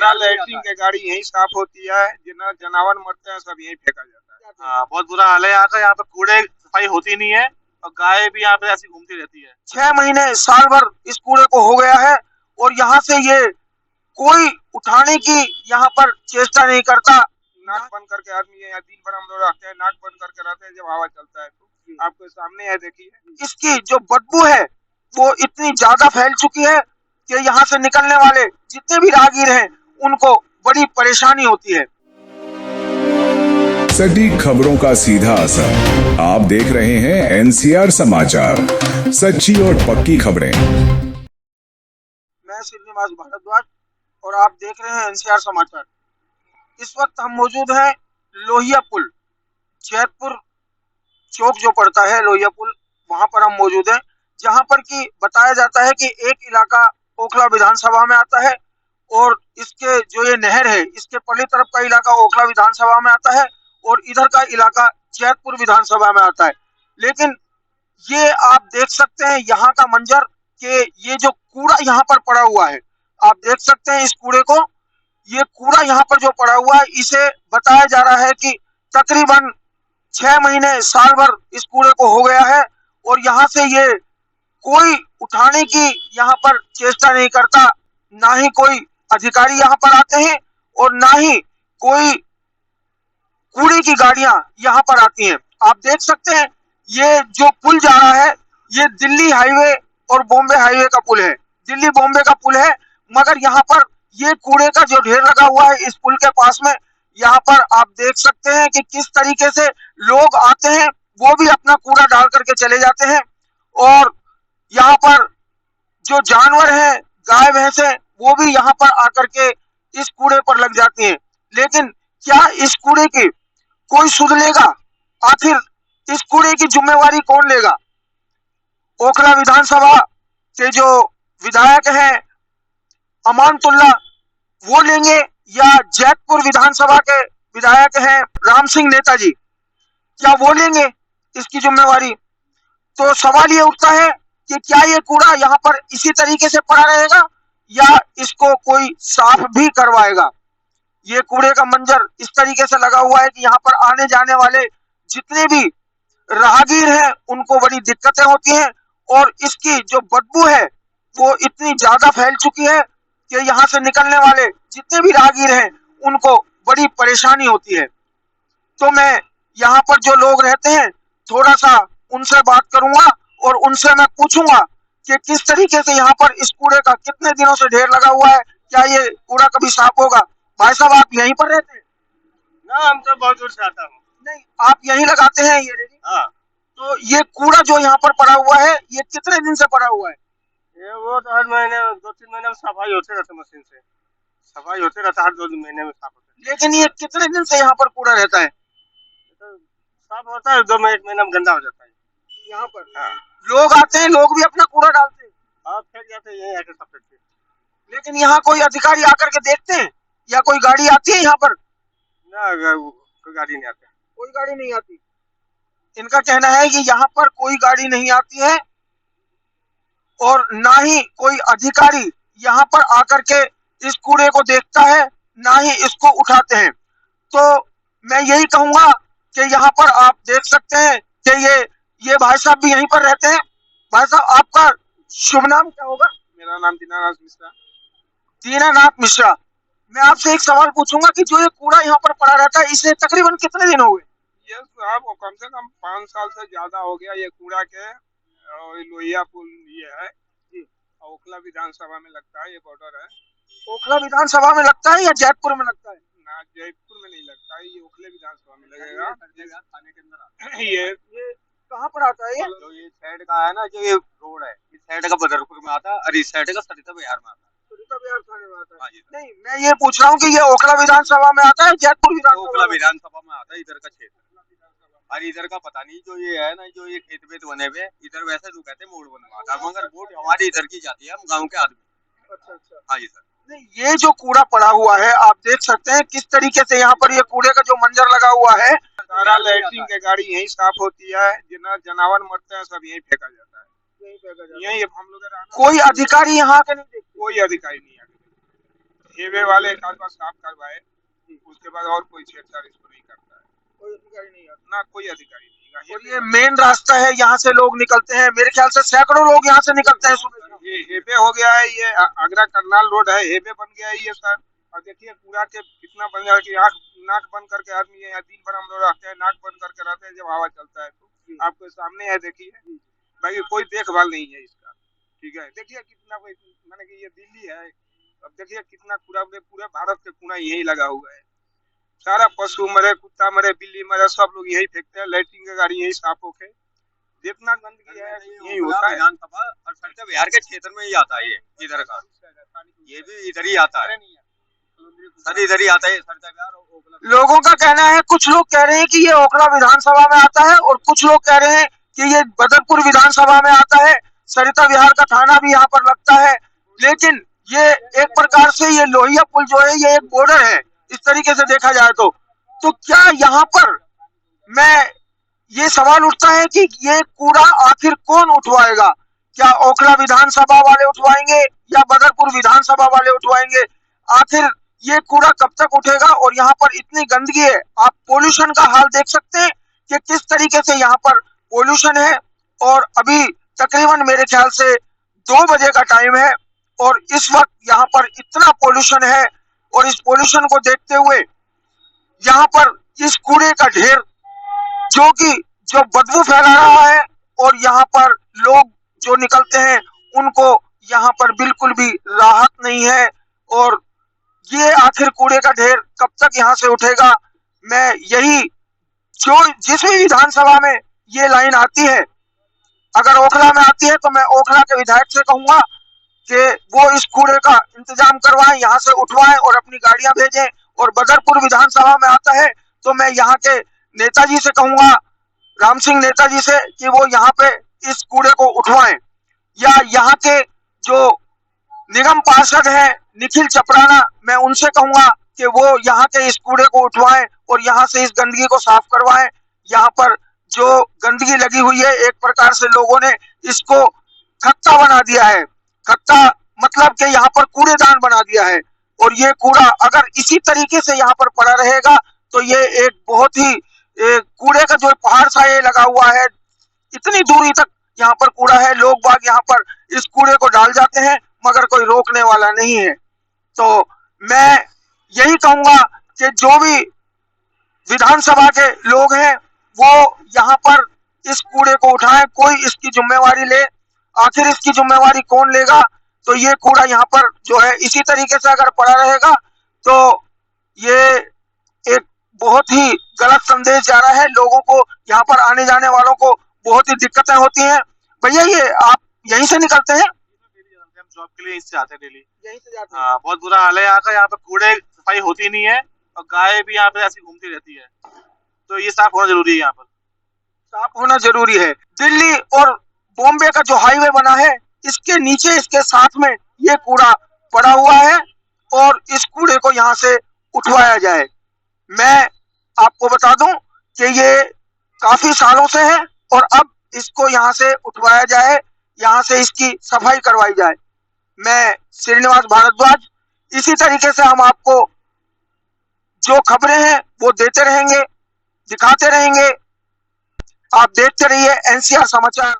सारा लैट्रिन के गाड़ी यही साफ होती है, जितना जानवर मरते हैं सब यही फेंका जाता है। हाँ, बहुत बुरा हाल है यहाँ पे कूड़े सफाई होती नहीं है और गाय भी यहाँ पे ऐसी घूमती रहती है। 6 महीने साल भर इस कूड़े को हो गया है और यहाँ से ये कोई उठाने की यहाँ पर चेष्टा नहीं करता। नाक बंद करके आदमी यहाँ दिन भर हम लोग रहते हैं, नाक बंद करके रहते हैं, जब हवा चलता है तो आपके सामने है, देखिए। इसकी जो बदबू है वो इतनी ज्यादा फैल चुकी है कि यहाँ से निकलने वाले जितने भी राहगीर हैं उनको बड़ी परेशानी होती है। सटीक खबरों का सीधा असर। आप देख रहे हैं एनसीआर समाचार, सच्ची और पक्की खबरें। मैं श्रीनिवास भारद्वाज और आप देख रहे हैं एनसीआर समाचार। इस वक्त हम मौजूद हैं लोहिया पुल, जैतपुर चौक जो पड़ता है लोहिया पुल, वहां पर हम मौजूद हैं, जहां पर कि बताया जाता है कि एक इलाका ओखला विधानसभा में आता है और इसके जो ये नहर है इसके पल्ली तरफ का इलाका ओखला विधानसभा में आता है और इधर का इलाका जैतपुर विधानसभा में आता है। लेकिन ये आप देख सकते हैं यहाँ का मंजर कि ये जो कूड़ा यहाँ पर पड़ा हुआ है, आप देख सकते हैं इस कूड़े को। ये कूड़ा यहाँ पर जो पड़ा हुआ है इसे बताया जा रहा है कि तकरीबन 6 महीने साल भर इस कूड़े को हो गया है और यहाँ से ये कोई उठाने की यहाँ पर चेष्टा नहीं करता। ना ही कोई अधिकारी यहाँ पर आते हैं और ना ही कोई कूड़े की गाड़ियां यहाँ पर आती हैं। आप देख सकते हैं ये जो पुल जा रहा है ये दिल्ली हाईवे और बॉम्बे हाईवे का पुल है, दिल्ली बॉम्बे का पुल है, मगर यहाँ पर ये कूड़े का जो ढेर लगा हुआ है इस पुल के पास में, यहाँ पर आप देख सकते हैं कि किस तरीके से लोग आते हैं, वो भी अपना कूड़ा डाल करके चले जाते हैं और यहाँ पर जो जानवर हैं, गाय भैंस है, वो भी यहाँ पर आकर के इस कूड़े पर लग जाती हैं। लेकिन क्या इस कूड़े की कोई सुध लेगा? आखिर इस कूड़े की जिम्मेवारी कौन लेगा? ओखला विधानसभा के जो विधायक हैं अमानतुल्ला वो लेंगे या जैतपुर विधानसभा के विधायक हैं राम सिंह नेताजी, क्या वो लेंगे इसकी जिम्मेवारी? तो सवाल ये उठता है कि क्या ये कूड़ा यहाँ पर इसी तरीके से पड़ा रहेगा या इसको कोई साफ भी करवाएगा? ये कूड़े का मंजर इस तरीके से लगा हुआ है कि यहाँ पर आने जाने वाले जितने भी राहगीर हैं उनको बड़ी दिक्कतें होती हैं और इसकी जो बदबू है वो इतनी ज्यादा फैल चुकी है कि यहाँ से निकलने वाले जितने भी राहगीर हैं उनको बड़ी परेशानी होती है। तो मैं यहाँ पर जो लोग रहते हैं थोड़ा सा उनसे बात करूंगा और उनसे मैं पूछूंगा कि किस तरीके से यहाँ पर इस कूड़े का कितने दिनों से ढेर लगा हुआ है, क्या ये कूड़ा कभी साफ होगा? भाई साहब आप यहीं पर रहते हैं? ना, हम तो बहुत दूर से आता हूँ। नहीं, आप यहीं लगाते हैं ये रेडी? हाँ। तो ये कूड़ा जो यहाँ पर पड़ा हुआ है ये कितने दिन से पड़ा हुआ है? ये वो तो हर महीने 2-3 महीने में सफाई होते रहता, मशीन से सफाई होते रहता, हर 2 महीने में साफ होता है। लेकिन ये कितने दिन से यहाँ पर कूड़ा रहता है? तो साफ होता है, 2 महीने में गंदा हो जाता है यहाँ पर। हाँ। लोग आते हैं, लोग भी अपना कूड़ा डालते हैं? हाँ, फेंक जाते हैं यही आके सब फेंकते हैं। लेकिन यहाँ कोई अधिकारी आकर के देखते हैं या कोई गाड़ी आती है यहाँ पर? ना, कोई गाड़ी नहीं आती। कोई गाड़ी नहीं आती। इनका कहना है कि यहाँ पर कोई गाड़ी नहीं आती है और ना ही कोई अधिकारी यहाँ पर आकर के इस कूड़े को देखता है, ना ही इसको उठाते हैं। तो मैं यही कहूंगा कि यहाँ पर आप देख सकते हैं कि ये भाई साहब भी यहीं पर रहते हैं। भाई साहब आपका शुभ नाम क्या होगा? मेरा नाम दीनानाथ मिश्रा। दीनानाथ मिश्रा, मैं आपसे एक सवाल पूछूंगा कि जो ये कूड़ा यहाँ पर पड़ा रहता है इसे तकरीबन कितने दिन हो गए? ये साहब कम से कम 5 साल से ज्यादा हो गया ये कूड़ा के। और लोहिया पुल ये है जी, ओखला विधानसभा में लगता है, ये बॉर्डर है। ओखला विधानसभा में लगता है या जैतपुर में लगता है? ना, जयपुर में नहीं लगता है, ये ओखले विधानसभा में लगेगा। थाने के अंदर ये कहाँ पर आता है? जो ये साइड का है ना, जो ये रोड है, इस साइड का बदरपुर में आता है और इस साइड का सरिता बिहार में आता है। थाने में आता है? हाँ जी। नहीं, मैं ये पूछ रहा हूँ कि ये ओखला विधानसभा में आता है, जैतपुर ओखला विधानसभा विधानसभा में आता है, इधर का क्षेत्र। और इधर का पता नहीं, जो ये है ना, जो ये खेत वेत बने हुए इधर, वैसे लोग कहते हैं मोड़ बनवाता है, मगर वोट हमारी इधर की जाती है, हम गाँव के आदमी। अच्छा। हाँ जी सर। नहीं, ये जो कूड़ा पड़ा हुआ है आप देख सकते हैं किस तरीके से यहाँ पर ये कूड़े का जो मंजर लगा हुआ है। सारा लैट्रिन के गाड़ी यही साफ होती है, जितना जानवर मरते हैं सब यही फेंका जाता है, यही हम लोग। कोई अधिकारी यहाँ के नहीं देखते? कोई अधिकारी नहीं आके। हेवे वाले एक आध बार साफ करवाए, उसके बाद और कोई छेड़छाड़ इसको नहीं करता है, कोई अधिकारी नहीं आता। ना कोई अधिकारी नहीं। और ये मेन रास्ता है, यहाँ से लोग निकलते हैं, मेरे ख्याल से सैकड़ों लोग यहाँ से निकलते हैं सुबह। ये हेवे हो गया है, ये आगरा करनाल रोड है, हेवे बन गया है ये सर। और देखिए कूड़ा के कितना बन गया कि आँख नाक बंद करके आदमी है, दिन भर हम लोग रहते हैं नाक बंद करके रहते हैं जब हवा चलता है तो। आपके सामने है देखिए, बाकी कोई देखभाल नहीं है इसका, ठीक है। देखिए कितना माने कि ये दिल्ली है, अब देखिए कितना कूड़ा, पूरे भारत के कूड़ा यही लगा हुआ है। सारा पशु मरे, कुत्ता मरे, बिल्ली मरे, सब लोग यही फेंकते हैं, लैट्रिन का गाड़ी यही साफ होके, जितना गंदगी है यही होता है। विधानसभा और सरकार बिहार के क्षेत्र में ही आता है, ये इधर का, ये भी इधर ही आता है सर, इधर ही आता है सरकार बिहार। लोगों का कहना है, कुछ लोग कह रहे हैं कि ये ओखला विधानसभा में आता है और कुछ लोग कह रहे हैं कि ये बदरपुर विधानसभा में आता है, सरिता विहार का थाना भी यहाँ पर लगता है। लेकिन ये एक प्रकार से ये लोहिया पुल जो है ये एक बॉर्डर है, इस तरीके से देखा जाए तो क्या यहाँ पर मैं ये सवाल उठता है कि ये कूड़ा आखिर कौन उठवाएगा? क्या ओखला विधानसभा वाले उठवाएंगे या बदरपुर विधानसभा वाले उठवाएंगे? आखिर ये कूड़ा कब तक उठेगा? और यहाँ पर इतनी गंदगी है, आप पोल्यूशन का हाल देख सकते हैं कि किस तरीके से यहाँ पर पोल्यूशन है। और अभी तकरीबन मेरे ख्याल से 2 बजे का टाइम है और इस वक्त यहाँ पर इतना पोल्यूशन है। और इस पोल्यूशन को देखते हुए यहाँ पर इस कूड़े का ढेर जो बदबू फैला रहा है, और यहाँ पर लोग जो निकलते हैं उनको यहाँ पर बिल्कुल भी राहत नहीं है। और ये आखिर कूड़े का ढेर कब तक यहाँ से उठेगा? मैं यही, जो जिस भी विधानसभा में ये लाइन आती है, अगर ओखला में आती है तो मैं ओखला के विधायक से कहूंगा कि वो इस कूड़े का इंतजाम करवाएं, यहाँ से उठवाएं और अपनी गाड़ियां भेजें। और बदरपुर विधानसभा में आता है तो मैं यहाँ के नेताजी से कहूंगा, राम सिंह नेताजी से, कि वो यहाँ पे इस कूड़े को उठवाएं। या यहाँ के जो निगम पार्षद हैं निखिल चपराना, मैं उनसे कहूंगा कि वो यहाँ के इस कूड़े को उठवाएं और यहाँ से इस गंदगी को साफ करवाएं। यहाँ पर जो गंदगी लगी हुई है, एक प्रकार से लोगों ने इसको खत्ता बना दिया है। खत्ता मतलब कि यहाँ पर कूड़ेदान बना दिया है। और ये कूड़ा अगर इसी तरीके से यहाँ पर पड़ा रहेगा तो ये एक बहुत ही कूड़े का जो पहाड़ सा ये लगा हुआ है, इतनी दूरी तक यहाँ पर कूड़ा है, लोग बाग यहाँ पर इस कूड़े को डाल जाते हैं मगर कोई रोकने वाला नहीं है। तो मैं यही कहूंगा कि जो भी विधानसभा के लोग हैं वो यहाँ पर इस कूड़े को उठाएं, कोई इसकी जिम्मेवारी ले। आखिर इसकी जिम्मेवारी कौन लेगा? तो ये कूड़ा यहाँ पर जो है इसी तरीके से अगर पड़ा रहेगा तो ये एक बहुत ही गलत संदेश जा रहा है लोगों को, यहाँ पर आने जाने वालों को बहुत ही दिक्कतें होती हैं। भैया ये आप यहीं से निकलते हैं? हम जॉब के लिए यहीं से आते हैं, डेली यहीं से जाते हैं। हाँ, बहुत बुरा हाल है यहाँ का। यहाँ पे कूड़े सफाई होती नहीं है और गाय भी यहाँ पे ऐसी घूमती रहती है, तो ये साफ होना जरूरी है। यहाँ पर साफ होना जरूरी है। दिल्ली और बॉम्बे का जो हाईवे बना है, इसके नीचे इसके साथ में ये कूड़ा पड़ा हुआ है और इस कूड़े को यहाँ से उठवाया जाए। मैं आपको बता दूं कि ये काफी सालों से है और अब इसको यहाँ से उठवाया जाए, यहाँ से इसकी सफाई करवाई जाए। मैं श्रीनिवास भारद्वाज, इसी तरीके से हम आपको जो खबरें हैं वो देते रहेंगे, दिखाते रहेंगे। आप देखते रहिए एनसीआर समाचार।